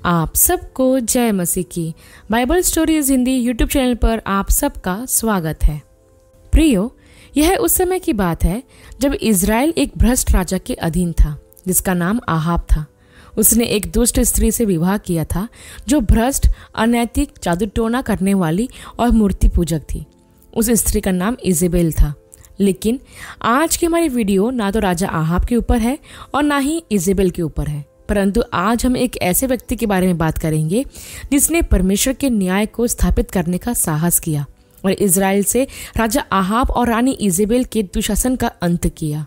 आप सबको जय मसीह की Bible stories Hindi YouTube channel पर आप सबका स्वागत है। प्रियो, यह उस समय की बात है जब इज़राइल एक भ्रष्ट राजा के अधीन था जिसका नाम आहाब था। उसने एक दुष्ट स्त्री से विवाह किया था जो भ्रष्ट, अनैतिक, जादू टोना करने वाली और मूर्ति पूजक थी। उस स्त्री का नाम इजेबेल था। लेकिन आज की हमारी वीडियो ना तो राजा आहाब के ऊपर है और ना ही इजेबेल के ऊपर है, परंतु आज हम एक ऐसे व्यक्ति के बारे में बात करेंगे जिसने परमेश्वर के न्याय को स्थापित करने का साहस किया और इज़राइल से राजा आहाब और रानी इजेबेल के दुशासन का अंत किया।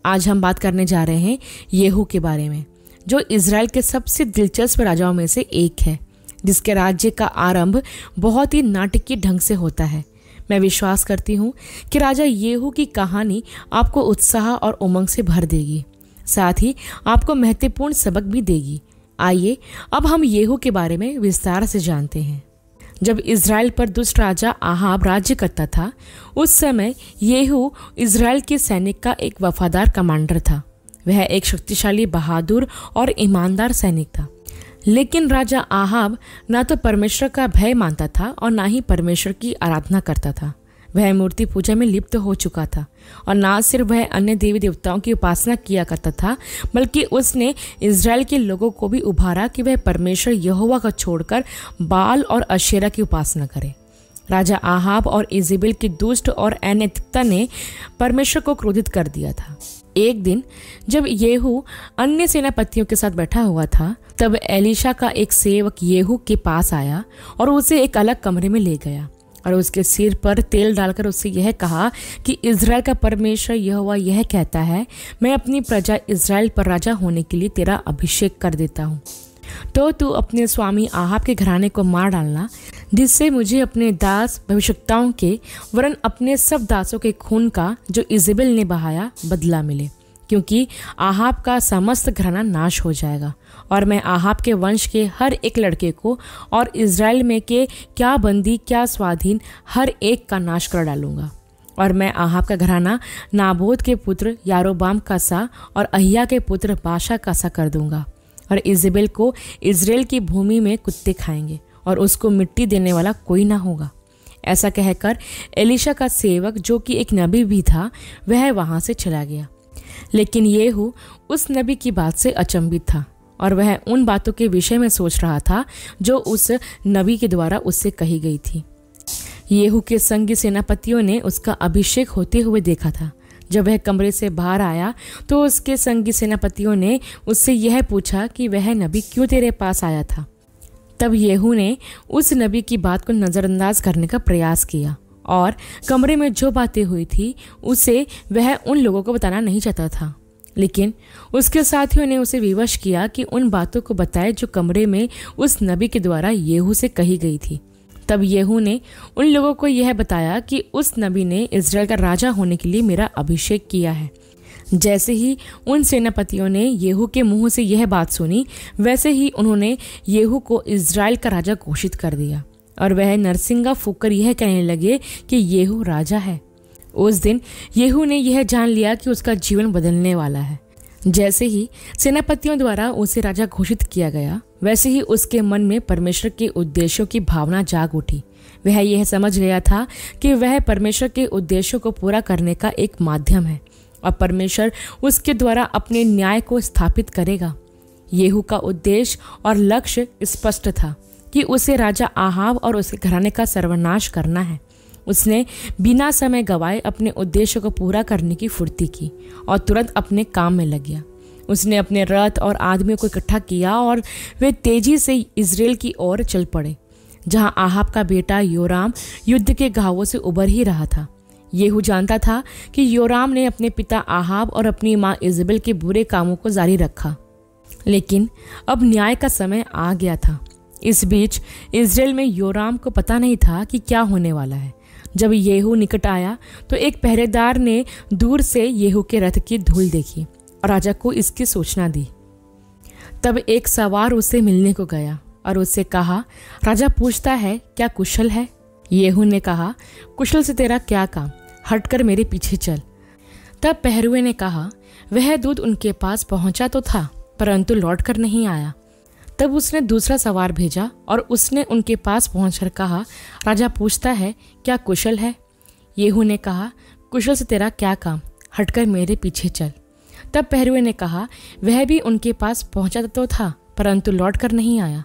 आज हम बात करने जा रहे हैं येहू के बारे में, जो इज़राइल के सबसे दिलचस्प राजाओं में से एक है, जिसके राज्य का आरंभ बहुत ही नाटकीय ढंग से होता है। मैं विश्वास करती हूँ कि राजा येहू की कहानी आपको उत्साह और उमंग से भर देगी, साथ ही आपको महत्वपूर्ण सबक भी देगी। आइए अब हम येहू के बारे में विस्तार से जानते हैं। जब इज़राइल पर दुष्ट राजा आहाब राज्य करता था, उस समय येहू इज़राइल के सैनिक का एक वफादार कमांडर था। वह एक शक्तिशाली, बहादुर और ईमानदार सैनिक था। लेकिन राजा आहाब ना तो परमेश्वर का भय मानता था और ना ही परमेश्वर की आराधना करता था। वह मूर्ति पूजा में लिप्त हो चुका था और ना सिर्फ वह अन्य देवी देवताओं की उपासना किया करता था, बल्कि उसने इज़राइल के लोगों को भी उभारा कि वह परमेश्वर यहोवा को छोड़कर बाल और अशेरा की उपासना करें। राजा आहाब और इजेबेल की दुष्ट और अनैतिकता ने परमेश्वर को क्रोधित कर दिया था। एक दिन जब येहू अन्य सेनापतियों के साथ बैठा हुआ था, तब एलीशा का एक सेवक येहू के पास आया और उसे एक अलग कमरे में ले गया और उसके सिर पर तेल डालकर उससे यह कहा कि इज़राइल का परमेश्वर यहोवा यह कहता है, मैं अपनी प्रजा इज़राइल पर राजा होने के लिए तेरा अभिषेक कर देता हूँ। तो तू अपने स्वामी आहाब के घराने को मार डालना, जिससे मुझे अपने दास भविष्यवक्ताओं के वरन अपने सब दासों के खून का जो इजेबेल ने बहाया बदला मिले, क्योंकि आहाब का समस्त घराना नाश हो जाएगा और मैं आहाब के वंश के हर एक लड़के को और इज़राइल में के क्या बंदी क्या स्वाधीन हर एक का नाश कर डालूंगा। और मैं आहाब का घराना नाबोत के पुत्र यारोबाम का सा और अहिया के पुत्र बाशा का सा कर दूंगा, और इजेबेल को इज़राइल की भूमि में कुत्ते खाएंगे और उसको मिट्टी देने वाला कोई ना होगा। ऐसा कहकर एलीशा का सेवक, जो कि एक नबी भी था, वह वहां से चला गया। लेकिन येहू उस नबी की बात से अचंभित था और वह उन बातों के विषय में सोच रहा था जो उस नबी के द्वारा उससे कही गई थी। येहू के संगी सेनापतियों ने उसका अभिषेक होते हुए देखा था। जब वह कमरे से बाहर आया तो उसके संगी सेनापतियों ने उससे यह पूछा कि वह नबी क्यों तेरे पास आया था। तब येहू ने उस नबी की बात को नज़रअंदाज करने का प्रयास किया और कमरे में जो बातें हुई थी उसे वह उन लोगों को बताना नहीं चाहता था। लेकिन उसके साथियों ने उसे विवश किया कि उन बातों को बताए जो कमरे में उस नबी के द्वारा येहू से कही गई थी। तब येहू ने उन लोगों को यह बताया कि उस नबी ने इज़राइल का राजा होने के लिए मेरा अभिषेक किया है। जैसे ही उन सेनापतियों ने येहू के मुंह से यह बात सुनी, वैसे ही उन्होंने येहू को इज़राइल का राजा घोषित कर दिया और वह नरसिंगा फूंककर यह कहने लगे कि येहू राजा है। उस दिन येहू ने यह जान लिया कि उसका जीवन बदलने वाला है। जैसे ही सेनापतियों द्वारा उसे राजा घोषित किया गया, वैसे ही उसके मन में परमेश्वर के उद्देश्यों की भावना जाग उठी। वह यह समझ गया था कि वह परमेश्वर के उद्देश्यों को पूरा करने का एक माध्यम है और परमेश्वर उसके द्वारा अपने न्याय को स्थापित करेगा। येहू का उद्देश्य और लक्ष्य स्पष्ट था कि उसे राजा आहाब और उसके घराने का सर्वनाश करना है। उसने बिना समय गवाए अपने उद्देश्य को पूरा करने की फुर्ती की और तुरंत अपने काम में लग गया। उसने अपने रथ और आदमियों को इकट्ठा किया और वे तेजी से इज़राइल की ओर चल पड़े, जहां आहाब का बेटा योराम युद्ध के घावों से उबर ही रहा था। येहू जानता था कि योराम ने अपने पिता आहाब और अपनी माँ इजेबेल के बुरे कामों को जारी रखा, लेकिन अब न्याय का समय आ गया था। इस बीच इज़राइल में योराम को पता नहीं था कि क्या होने वाला है। जब येहू निकट आया तो एक पहरेदार ने दूर से येहू के रथ की धूल देखी और राजा को इसकी सूचना दी। तब एक सवार उससे मिलने को गया और उससे कहा, राजा पूछता है क्या कुशल है। येहू ने कहा, कुशल से तेरा क्या काम, हटकर मेरे पीछे चल। तब पहरुए ने कहा, वह दूत उनके पास पहुंचा तो था, परंतु लौट कर नहीं आया। तब उसने दूसरा सवार भेजा और उसने उनके पास पहुंचकर कहा, राजा पूछता है, क्या कुशल है? येहू ने कहा, कुशल से तेरा क्या काम, हटकर मेरे पीछे चल। तब पहरुए ने कहा, वह भी उनके पास पहुंचा तो था, परंतु लौटकर नहीं आया।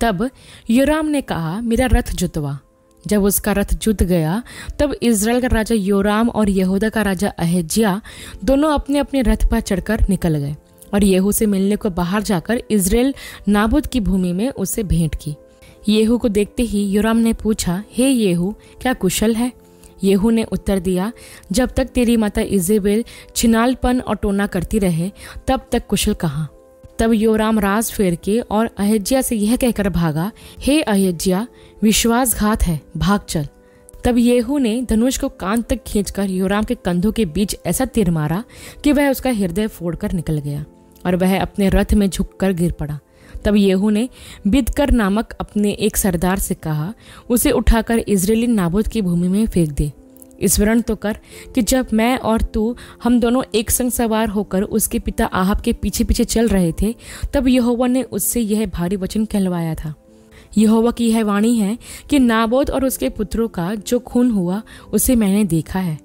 तब योराम ने कहा, मेरा रथ जुतवा। जब उसका रथ जुत गया, तब इज़राइल का राजा योराम और यहूदा का राजा अहज्याह दोनों अपने अपने रथ पर चढ़कर निकल गए और येहू से मिलने को बाहर जाकर इज़राइल नाबोत की भूमि में उससे भेंट की। येहू को देखते ही योराम ने पूछा, हे येहू, क्या कुशल है? येहू ने उत्तर दिया, जब तक तेरी माता इजेबेल छिनालपन और टोना करती रहे तब तक कुशल कहाँ। तब योराम राज फेर के और अहज्याह से यह कहकर भागा, हे अहज्याह, विश्वासघात है, भाग चल। तब येहू ने धनुष को कान तक खींचकर योराम के कंधों के बीच ऐसा तीर मारा कि वह उसका हृदय फोड़कर निकल गया और वह अपने रथ में झुककर गिर पड़ा। तब येहू ने बिदकर नामक अपने एक सरदार से कहा, उसे उठाकर इजरायली नाबोत की भूमि में फेंक दे। स्मरण तो कर कि जब मैं और तू हम दोनों एक संग सवार होकर उसके पिता आहाब के पीछे पीछे चल रहे थे, तब यहोवा ने उससे यह भारी वचन कहलवाया था। यहोवा की यह वाणी है कि नाबोत और उसके पुत्रों का जो खून हुआ उसे मैंने देखा है,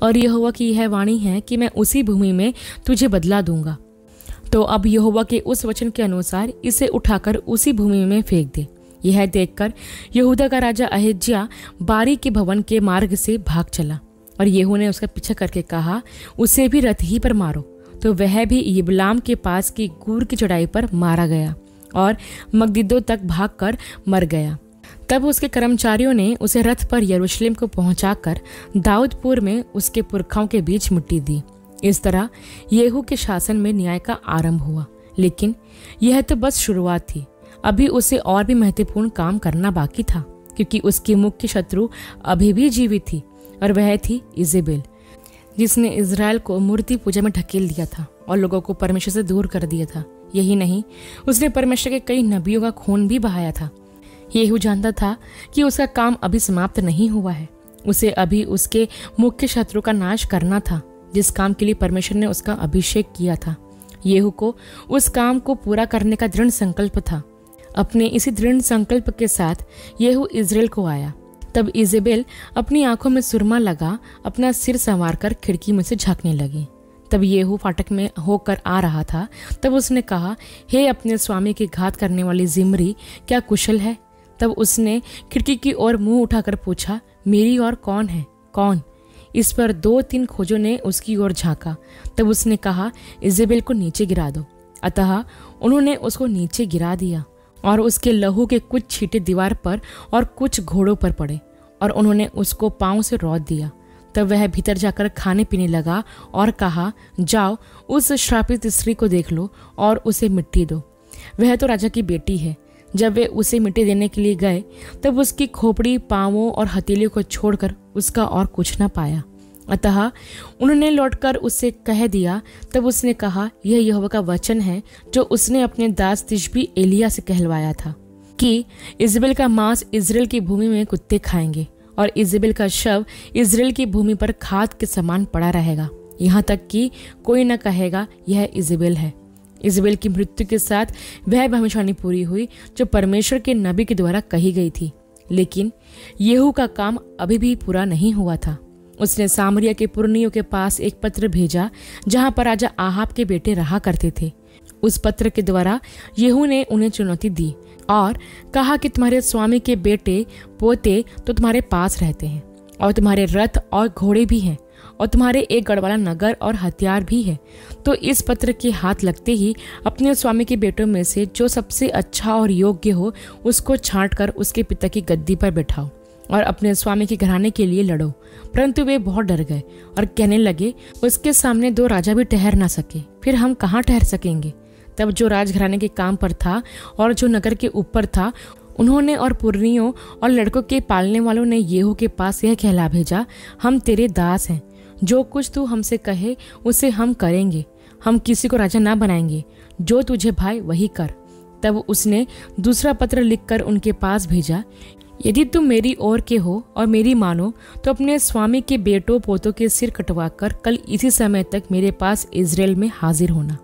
और यहोवा की यह वाणी है कि मैं उसी भूमि में तुझे बदला दूंगा। तो अब यहोवा के उस वचन के अनुसार इसे उठाकर उसी भूमि में फेंक दे। यह देखकर यहूदा का राजा अहज्याह बारी के भवन के मार्ग से भाग चला और येहू ने उसका पीछा करके कहा, उसे भी रथ ही पर मारो। तो वह भी यिबलाम के पास की गूर की चढ़ाई पर मारा गया और मगिद्दो तक भागकर मर गया। तब उसके कर्मचारियों ने उसे रथ पर यरूशलेम को पहुंचाकर दाऊदपुर में उसके पुरखाओं के बीच मिट्टी दी। इस तरह येहू के शासन में न्याय का आरंभ हुआ। लेकिन यह तो बस शुरुआत थी। अभी उसे और भी महत्वपूर्ण काम करना बाकी था, क्योंकि उसकी मुख्य शत्रु अभी भी जीवित थी और वह थी इजेबेल, जिसने इज़राइल को मूर्ति पूजा में ढकेल दिया था और लोगों को परमेश्वर से दूर कर दिया था। यही नहीं, उसने परमेश्वर के कई नबियों का खून भी बहाया था। येहू जानता था कि उसका काम अभी समाप्त नहीं हुआ है। उसे अभी उसके मुख्य शत्रु का नाश करना था, जिस काम के लिए परमेश्वर ने उसका अभिषेक किया था। येहू को उस काम को पूरा करने का दृढ़ संकल्प था। अपने इसी दृढ़ संकल्प के साथ येहू इज़राइल को आया। तब इजेबेल अपनी आंखों में सुरमा लगा अपना सिर संवारकर खिड़की में से झांकने लगी। तब येहू फाटक में होकर आ रहा था। तब उसने कहा, हे अपने स्वामी के घात करने वाली जिम्री, क्या कुशल है? तब उसने खिड़की की ओर मुंह उठाकर पूछा, मेरी और कौन है? कौन? इस पर 2-3 खोजों ने उसकी ओर झांका। तब उसने कहा, इजेबेल को नीचे गिरा दो। अतः उन्होंने उसको नीचे गिरा दिया और उसके लहू के कुछ छींटे दीवार पर और कुछ घोड़ों पर पड़े और उन्होंने उसको पांव से रौंद दिया। तब वह भीतर जाकर खाने पीने लगा और कहा, जाओ उस श्रापित स्त्री को देख लो और उसे मिट्टी दो। वह तो राजा की बेटी है। जब वे उसे मिट्टी देने के लिए गए, तब उसकी खोपड़ी, पांवों और हथेलियों को छोड़कर उसका और कुछ न पाया। अतः उन्होंने लौटकर उससे कह दिया। तब उसने कहा, यह यहोवा का वचन है जो उसने अपने दास तिशबी एलिय्याह से कहलवाया था कि इजेबेल का मांस इज़राइल की भूमि में कुत्ते खाएंगे और इजेबेल का शव इज़राइल की भूमि पर खाद के समान पड़ा रहेगा, यहाँ तक कि कोई न कहेगा यह इजेबेल है। इजेबेल की मृत्यु के साथ वह भविष्यवाणी पूरी हुई जो परमेश्वर के नबी के द्वारा कही गई थी। लेकिन येहू का काम अभी भी पूरा नहीं हुआ था। उसने सामरिया के पुरनियों के पास एक पत्र भेजा जहां पर राजा आहाब के बेटे रहा करते थे। उस पत्र के द्वारा येहू ने उन्हें चुनौती दी और कहा कि तुम्हारे स्वामी के बेटे पोते तो तुम्हारे पास रहते हैं और तुम्हारे रथ और घोड़े भी हैं और तुम्हारे एक गढ़वाला नगर और हथियार भी है। तो इस पत्र के हाथ लगते ही अपने स्वामी के बेटों में से जो सबसे अच्छा और योग्य हो उसको छांटकर उसके पिता की गद्दी पर बैठाओ और अपने स्वामी के घराने के लिए लड़ो। परंतु वे बहुत डर गए और कहने लगे, उसके सामने 2 राजा भी ठहर ना सके, फिर हम कहाँ ठहर सकेंगे। तब जो राजघराने के काम पर था और जो नगर के ऊपर था, उन्होंने और पुरनियों और लड़कों के पालने वालों ने येहू के पास यह कहला भेजा, हम तेरे दास हैं, जो कुछ तू हमसे कहे उसे हम करेंगे। हम किसी को राजा ना बनाएंगे, जो तुझे भाई वही कर। तब उसने दूसरा पत्र लिखकर उनके पास भेजा, यदि तुम मेरी ओर के हो और मेरी मानो तो अपने स्वामी के बेटों पोतों के सिर कटवाकर कल इसी समय तक मेरे पास इज़राइल में हाजिर होना।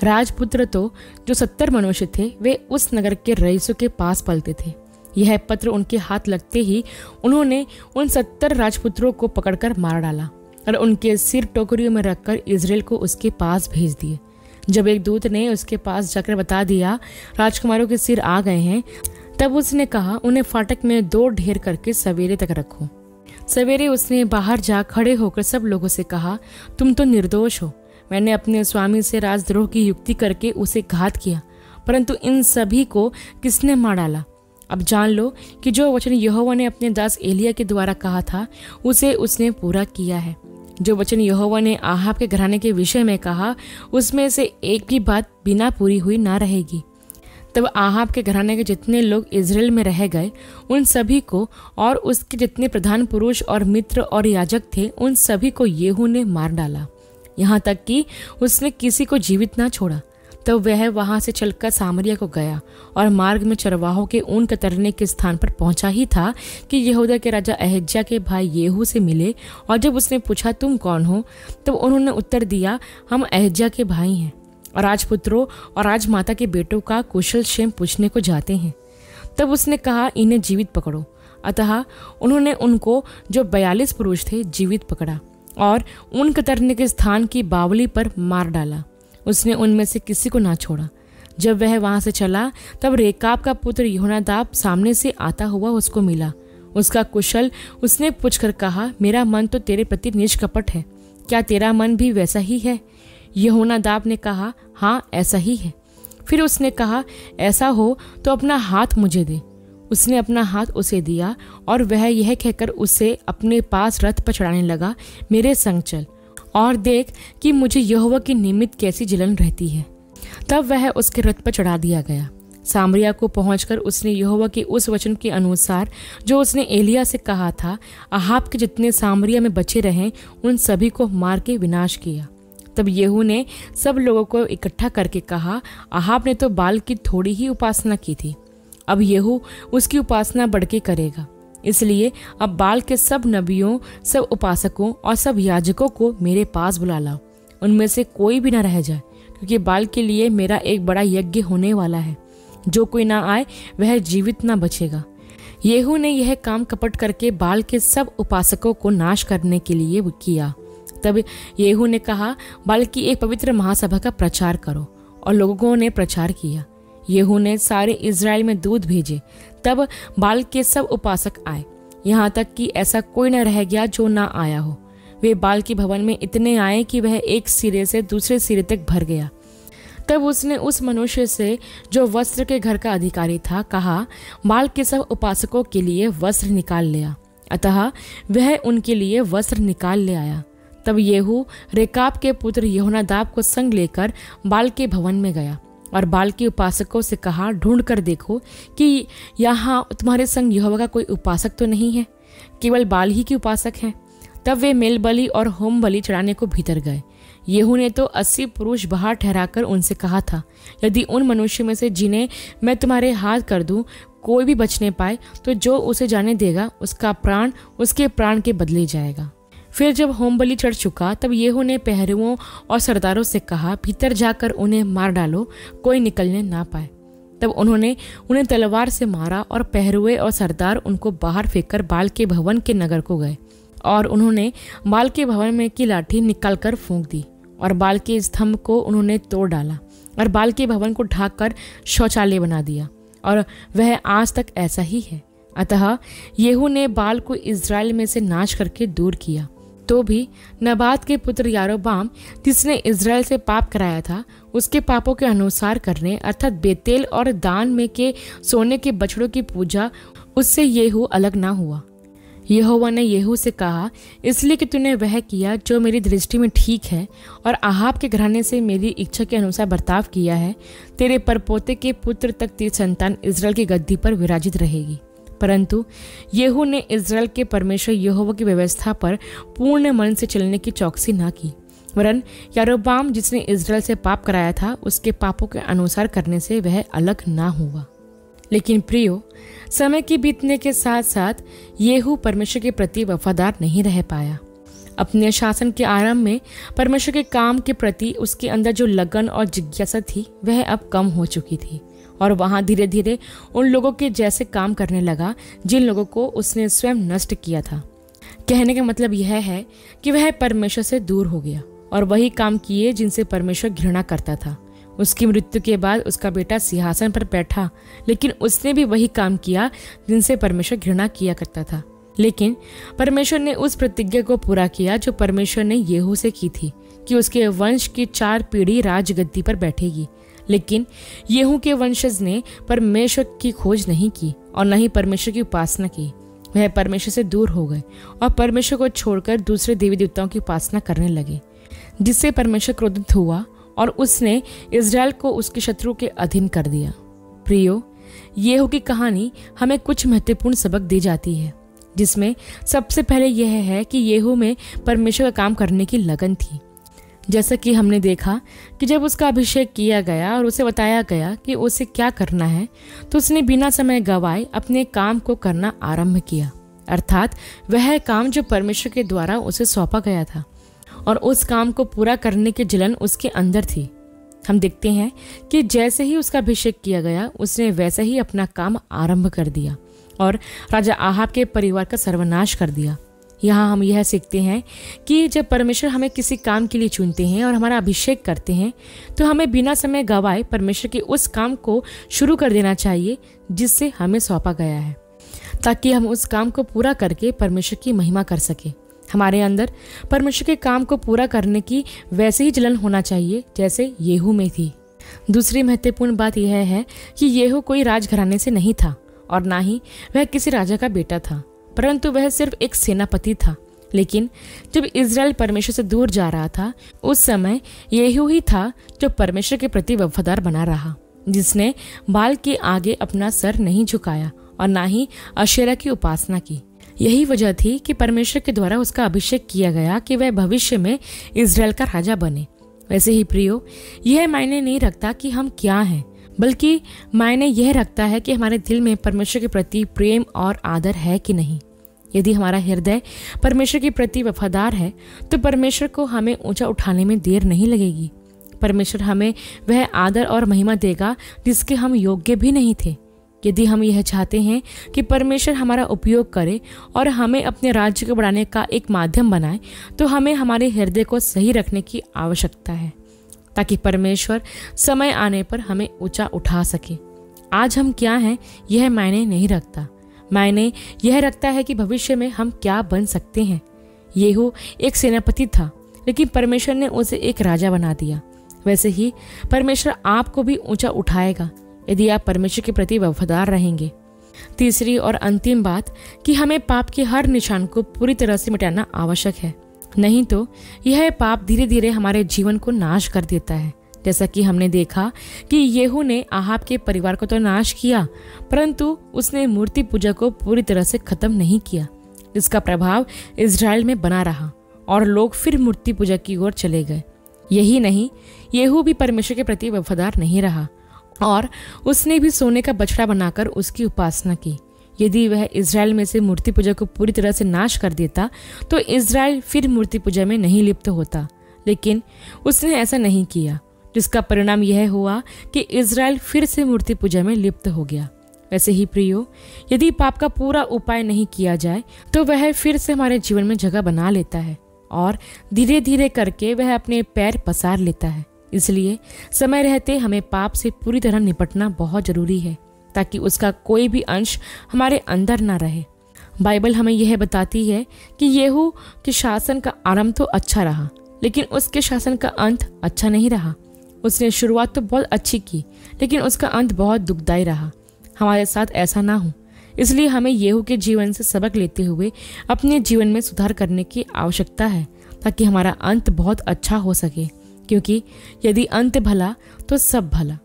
राजपुत्र तो जो 70 मनुष्य थे वे उस नगर के रईसों के पास पलते थे। यह पत्र उनके हाथ लगते ही उन्होंने उन 70 राजपुत्रों को पकड़कर मार डाला और उनके सिर टोकरियों में रखकर इजराइल को उसके पास भेज दिए। जब एक दूत ने उसके पास जाकर बता दिया राजकुमारों के सिर आ गए हैं, तब उसने कहा उन्हें फाटक में 2 ढेर करके सवेरे तक रखो। सवेरे उसने बाहर जा खड़े होकर सब लोगों से कहा, तुम तो निर्दोष हो। मैंने अपने स्वामी से राजद्रोह की युक्ति करके उसे घात किया, परंतु इन सभी को किसने मार डाला? अब जान लो कि जो वचन यहोवा ने अपने दास एलिया के द्वारा कहा था उसे उसने पूरा किया है। जो वचन यहोवा ने आहाब के घराने के विषय में कहा उसमें से एक भी बात बिना पूरी हुई ना रहेगी। तब आहाब के घराने के जितने लोग इजराइल में रह गए उन सभी को और उसके जितने प्रधान पुरुष और मित्र और याजक थे उन सभी को येहू ने मार डाला, यहाँ तक कि उसने किसी को जीवित ना छोड़ा। तब वह वहां से चलकर सामरिया को गया और मार्ग में चरवाहों के ऊन कतरने के स्थान पर पहुंचा ही था कि यहूदा के राजा अहज्या के भाई येहू से मिले। और जब उसने पूछा तुम कौन हो, तब उन्होंने उत्तर दिया हम अहज्या के भाई हैं और राजपुत्रों और राजमाता के बेटों का कुशल क्षेम पूछने को जाते हैं। तब उसने कहा इन्हें जीवित पकड़ो। अतः उन्होंने उनको जो 42 पुरुष थे जीवित पकड़ा और ऊन कतरने के स्थान की बावली पर मार डाला। उसने उनमें से किसी को ना छोड़ा। जब वह वहां से चला तब रेकाब का पुत्र योनादाब सामने से आता हुआ उसको मिला। उसका कुशल उसने पूछकर कहा, मेरा मन तो तेरे प्रति निष्कपट है, क्या तेरा मन भी वैसा ही है? योनादाब ने कहा, हाँ ऐसा ही है। फिर उसने कहा, ऐसा हो तो अपना हाथ मुझे दे। उसने अपना हाथ उसे दिया और वह यह कहकर उसे अपने पास रथ पर चढ़ाने लगा, मेरे संग चल और देख कि मुझे यहोवा की निमित्त कैसी जलन रहती है। तब वह उसके रथ पर चढ़ा दिया गया। सामरिया को पहुंचकर उसने यहोवा के उस वचन के अनुसार जो उसने एलिया से कहा था, आहाब के जितने सामरिया में बचे रहे उन सभी को मार के विनाश किया। तब येहू ने सब लोगों को इकट्ठा करके कहा, आहाब ने तो बाल की थोड़ी ही उपासना की थी, अब येहू उसकी उपासना बढ़ के करेगा। इसलिए अब बाल के सब नबियों, सब उपासकों और सब याजकों को मेरे पास बुला लाओ, उनमें से कोई भी न रह जाए, क्योंकि बाल के लिए मेरा एक बड़ा यज्ञ होने वाला है। जो कोई ना आए वह जीवित ना बचेगा। येहू ने यह काम कपट करके बाल के सब उपासकों को नाश करने के लिए किया। तब येहू ने कहा, बाल की एक पवित्र महासभा का प्रचार करो, और लोगों ने प्रचार किया। येहू ने सारे इजराइल में दूत भेजे। तब बाल के सब उपासक आए, यहाँ तक कि ऐसा कोई न रह गया जो ना आया हो। वे बाल के भवन में इतने आए कि वह एक सिरे से दूसरे सिरे तक भर गया। तब उसने उस मनुष्य से जो वस्त्र के घर का अधिकारी था कहा, बाल के सब उपासकों के लिए वस्त्र निकाल लिया। अतः वह उनके लिए वस्त्र निकाल ले आया। तब येहू रेकाब के पुत्र योनादाब को संग लेकर बाल के भवन में गया और बाल के उपासकों से कहा, ढूंढ कर देखो कि यहाँ तुम्हारे संग यहोवा का कोई उपासक तो नहीं है, केवल बाल ही के उपासक हैं। तब वे मेल बलि और होम बलि चढ़ाने को भीतर गए। येहू ने तो 80 पुरुष बाहर ठहराकर उनसे कहा था, यदि उन मनुष्य में से जिन्हें मैं तुम्हारे हाथ कर दूं कोई भी बचने पाए, तो जो उसे जाने देगा उसका प्राण उसके प्राण के बदले जाएगा। फिर जब होम बलि चढ़ चुका, तब येहू ने पहरुओं और सरदारों से कहा, भीतर जाकर उन्हें मार डालो, कोई निकलने ना पाए। तब उन्होंने उन्हें तलवार से मारा और पहरुए और सरदार उनको बाहर फेंककर बाल के भवन के नगर को गए। और उन्होंने बाल के भवन में की लाठी निकालकर फूंक दी और बाल के स्तंभ को उन्होंने तोड़ डाला और बाल के भवन को ढांककर शौचालय बना दिया, और वह आज तक ऐसा ही है। अतः येहू ने बाल को इज़राइल में से नाश करके दूर किया। तो भी नबात के पुत्र यारोबाम, जिसने इज़राइल से पाप कराया था, उसके पापों के अनुसार करने अर्थात बेतेल और दान में के सोने के बछड़ों की पूजा, उससे येहू अलग ना हुआ। यहोवा ने येहू से कहा, इसलिए कि तूने वह किया जो मेरी दृष्टि में ठीक है और आहाब के घराने से मेरी इच्छा के अनुसार बर्ताव किया है, तेरे परपोते के पुत्र तक तेरी संतान इज़राइल की गद्दी पर विराजित रहेगी। परंतु येहू ने इज़राइल के परमेश्वर यहोवा की व्यवस्था पर पूर्ण मन से चलने की चौकसी ना की, वरन यारोबाम जिसने इज़राइल से पाप कराया था उसके पापों के अनुसार करने से वह अलग ना हुआ। लेकिन प्रियो, समय के बीतने के साथ साथ येहू परमेश्वर के प्रति वफादार नहीं रह पाया। अपने शासन के आरंभ में परमेश्वर के काम के प्रति उसके अंदर जो लगन और जिज्ञासा थी वह अब कम हो चुकी थी, और वहां धीरे धीरे उन लोगों के जैसे काम करने लगा जिन लोगों को उसने स्वयं नष्ट किया था। कहने का मतलब यह है कि वह परमेश्वर से दूर हो गया और वही काम किए जिनसे परमेश्वर घृणा करता था। उसकी मृत्यु के बाद उसका बेटा सिंहासन पर बैठा, लेकिन उसने भी वही काम किया जिनसे परमेश्वर घृणा किया करता था। लेकिन परमेश्वर ने उस प्रतिज्ञा को पूरा किया जो परमेश्वर ने येहू से की थी कि उसके वंश की 4 पीढ़ी राजगद्दी पर बैठेगी। लेकिन येहू के वंशज ने परमेश्वर की खोज नहीं की और न ही परमेश्वर की उपासना की। वह परमेश्वर से दूर हो गए और परमेश्वर को छोड़कर दूसरे देवी देवताओं की उपासना करने लगे, जिससे परमेश्वर क्रोधित हुआ और उसने इज़राइल को उसके शत्रु के अधीन कर दिया। प्रियो, येहू की कहानी हमें कुछ महत्वपूर्ण सबक दी जाती है, जिसमें सबसे पहले यह है कि येहू में परमेश्वर का काम करने की लगन थी। जैसा कि हमने देखा कि जब उसका अभिषेक किया गया और उसे बताया गया कि उसे क्या करना है, तो उसने बिना समय गवाए अपने काम को करना आरंभ किया, अर्थात वह काम जो परमेश्वर के द्वारा उसे सौंपा गया था, और उस काम को पूरा करने की जलन उसके अंदर थी। हम देखते हैं कि जैसे ही उसका अभिषेक किया गया, उसने वैसे ही अपना काम आरंभ कर दिया और राजा आहाब के परिवार का सर्वनाश कर दिया। यहाँ हम यह सीखते हैं कि जब परमेश्वर हमें किसी काम के लिए चुनते हैं और हमारा अभिषेक करते हैं, तो हमें बिना समय गवाए परमेश्वर के उस काम को शुरू कर देना चाहिए जिससे हमें सौंपा गया है, ताकि हम उस काम को पूरा करके परमेश्वर की महिमा कर सके। हमारे अंदर परमेश्वर के काम को पूरा करने की वैसे ही जलन होना चाहिए जैसे येहू में थी। दूसरी महत्वपूर्ण बात यह है कि येहू कोई राजघराने से नहीं था और ना ही वह किसी राजा का बेटा था, परंतु वह सिर्फ एक सेनापति था। लेकिन जब इज़राइल परमेश्वर से दूर जा रहा था, उस समय येहू ही था जो परमेश्वर के प्रति वफादार बना रहा, जिसने बाल के आगे अपना सर नहीं झुकाया और ना ही अशेरा की उपासना की। यही वजह थी कि परमेश्वर के द्वारा उसका अभिषेक किया गया कि वह भविष्य में इज़राइल का राजा बने। वैसे ही प्रियो, यह मायने नहीं रखता कि हम क्या हैं, बल्कि मायने यह रखता है कि हमारे दिल में परमेश्वर के प्रति प्रेम और आदर है कि नहीं। यदि हमारा हृदय परमेश्वर के प्रति वफादार है, तो परमेश्वर को हमें ऊंचा उठाने में देर नहीं लगेगी। परमेश्वर हमें वह आदर और महिमा देगा जिसके हम योग्य भी नहीं थे। यदि हम यह चाहते हैं कि परमेश्वर हमारा उपयोग करे और हमें अपने राज्य को बढ़ाने का एक माध्यम बनाए, तो हमें हमारे हृदय को सही रखने की आवश्यकता है, ताकि परमेश्वर समय आने पर हमें ऊंचा उठा सके। आज हम क्या हैं यह मायने नहीं रखता, मायने यह रखता है कि भविष्य में हम क्या बन सकते हैं। येहू एक सेनापति था, लेकिन परमेश्वर ने उसे एक राजा बना दिया। वैसे ही परमेश्वर आपको भी ऊंचा उठाएगा यदि आप परमेश्वर के प्रति वफादार रहेंगे। तीसरी और अंतिम बात कि हमें पाप के हर निशान को पूरी तरह से मिटाना आवश्यक है, नहीं तो यह पाप धीरे धीरे हमारे जीवन को नाश कर देता है। जैसा कि हमने देखा कि येहू ने आहाब के परिवार को तो नाश किया, परंतु उसने मूर्ति पूजा को पूरी तरह से खत्म नहीं किया, जिसका प्रभाव इज़राइल में बना रहा और लोग फिर मूर्ति पूजा की ओर चले गए। यही नहीं, येहू भी परमेश्वर के प्रति वफादार नहीं रहा और उसने भी सोने का बछड़ा बनाकर उसकी उपासना की। यदि वह इज़राइल में से मूर्ति पूजा को पूरी तरह से नाश कर देता, तो इज़राइल फिर मूर्ति पूजा में नहीं लिप्त होता, लेकिन उसने ऐसा नहीं किया, जिसका परिणाम यह हुआ कि इज़राइल फिर से मूर्ति पूजा में लिप्त हो गया। वैसे ही प्रियो, यदि पाप का पूरा उपाय नहीं किया जाए, तो वह फिर से हमारे जीवन में जगह बना लेता है और धीरे धीरे करके वह अपने पैर पसार लेता है। इसलिए समय रहते हमें पाप से पूरी तरह निपटना बहुत जरूरी है, ताकि उसका कोई भी अंश हमारे अंदर ना रहे। बाइबल हमें यह बताती है कि येहू के शासन का आरंभ तो अच्छा रहा, लेकिन उसके शासन का अंत अच्छा नहीं रहा। उसने शुरुआत तो बहुत अच्छी की, लेकिन उसका अंत बहुत दुखदाई रहा। हमारे साथ ऐसा ना हो, इसलिए हमें येहू के जीवन से सबक लेते हुए अपने जीवन में सुधार करने की आवश्यकता है, ताकि हमारा अंत बहुत अच्छा हो सके, क्योंकि यदि अंत भला तो सब भला।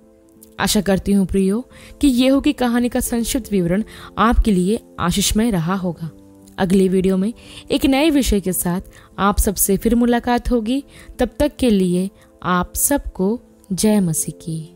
आशा करती हूँ प्रियो कि येहू की कहानी का संक्षिप्त विवरण आपके लिए आशीषमय रहा होगा। अगले वीडियो में एक नए विषय के साथ आप सबसे फिर मुलाकात होगी। तब तक के लिए आप सबको जय मसीह की।